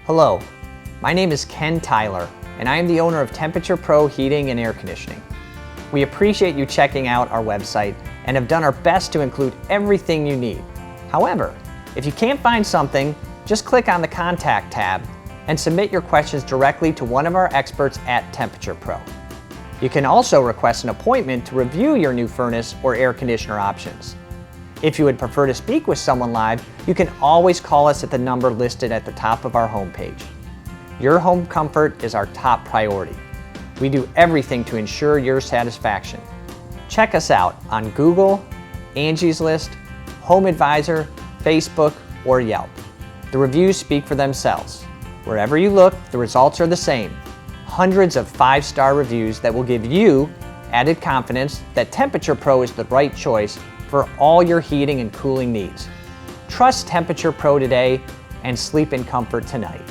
Hello, my name is Ken Tyler, and I am the owner of TemperaturePro Heating and Air Conditioning. We appreciate you checking out our website and have done our best to include everything you need. However, if you can't find something, just click on the Contact tab and submit your questions directly to one of our experts at TemperaturePro. You can also request an appointment to review your new furnace or air conditioner options. If you would prefer to speak with someone live, you can always call us at the number listed at the top of our homepage. Your home comfort is our top priority. We do everything to ensure your satisfaction. Check us out on Google, Angie's List, Home Advisor, Facebook, or Yelp. The reviews speak for themselves. Wherever you look, the results are the same. Hundreds of 5-star reviews that will give you added confidence that TemperaturePro is the right choice for all your heating and cooling needs. Trust TemperaturePro today and sleep in comfort tonight.